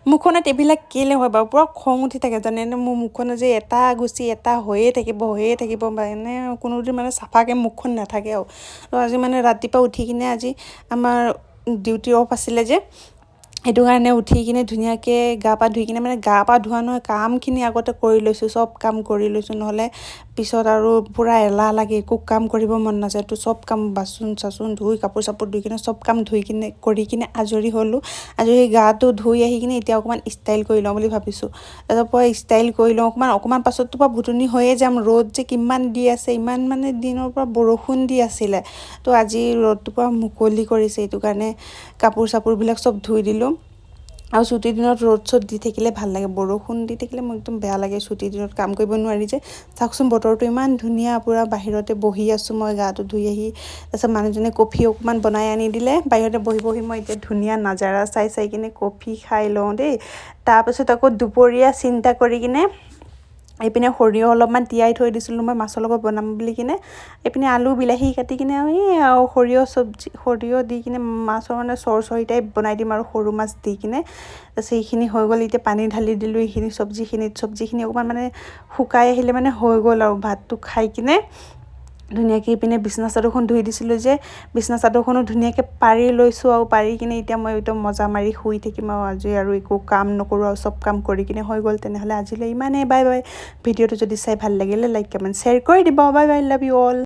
মুখখনত এইবিলাক কেলে হয় বাৰু পুৰা খং উঠি থাকে জানেনে মোৰ মুখখনত যে এটা গুচি এটা হৈয়ে থাকিব মানে কোনোদিন মানে চাফাকৈ মুখখন নাথাকে আৰু তো আজি মানে ৰাতিপুৱা উঠি কিনে আজি আমাৰ ডিউটি অফ আছিলে যে সেইটো কাৰণে উঠি কিনে ধুনীয়াকৈ গা পা ধুই কিনে মানে গা পা ধোৱা নহয় কামখিনি আগতে কৰি লৈছোঁ চব কাম কৰি লৈছোঁ নহ'লে পিছত আৰু পূৰা এলাহ লাগে একো কাম কৰিব মন নাযায় তো চব কাম বাচন চাচন ধুই কাপোৰ চাপোৰ ধুই কিনে চব কাম ধুই কিনে কৰি কিনে আজৰি হ'লোঁ আজৰি গাটো ধুই আহি কিনে এতিয়া অকণমান ষ্টাইল কৰি লওঁ বুলি ভাবিছোঁ তাৰপৰা ষ্টাইল কৰি লওঁ অকণমান পাছততো পৰা ভুটনি হৈয়ে যাম ৰ'দ যে কিমান দি আছে ইমান মানে দিনৰ পৰা বৰষুণ দি আছিলে তো আজি ৰ'দটোৰ পৰা মুকলি কৰিছে এইটো কাৰণে কাপোৰ চাপোৰবিলাক চব ধুই দিলোঁ আৰু ছুটিৰ দিনত ৰ'দ চ'দ দি থাকিলে ভাল লাগে বৰষুণ দি থাকিলে মোৰ একদম বেয়া লাগে ছুটিৰ দিনত কাম কৰিব নোৱাৰি যে চাওকচোন বতৰটো ইমান ধুনীয়া পূৰা বাহিৰতে বহি আছোঁ মই গাটো ধুই আহি তাৰপিছত মানুহজনে কফি অকণমান বনাই আনি দিলে বাহিৰতে বহি মই এতিয়া ধুনীয়া নাজাৰা চাই কিনে কফি খাই লওঁ দেই তাৰপিছত আকৌ দুপৰীয়া চিন্তা কৰি কিনে এইপিনে সৰিয়হ অলপমান তিয়াই থৈ দিছিলোঁ মই মাছৰ লগত বনাম বুলি কিনে এইপিনে আলু বিলাহী কাটি কিনে আৰু সৰিয়হ দি কিনে মাছৰ মানে চৰচৰি টাইপ বনাই দিম আৰু সৰু মাছ দি কিনে তাৰপিছত এইখিনি হৈ গ'ল এতিয়া পানী ঢালি দিলোঁ এইখিনি চব্জিখিনি অকণমান মানে শুকাই আহিলে মানে হৈ গ'ল আৰু ভাতটো খাই কিনে ধুনীয়াকৈ ইপিনে বিছনা চাদৰখন ধুই দিছিলোঁ যে বিছনা চাদৰখনো ধুনীয়াকৈ পাৰি লৈছোঁ আৰু পাৰি কিনে এতিয়া মই একদম মজা মাৰি শুই থাকিম আৰু আজি আৰু একো কাম নকৰোঁ আৰু চব কাম কৰি কিনে হৈ গ'ল তেনেহ'লে আজিলৈ ইমানেই বাই বাই ভিডিঅ'টো যদি চাই ভাল লাগিলে লাইক কমেণ্ট শ্বেয়াৰ কৰি দিব bye bye love you all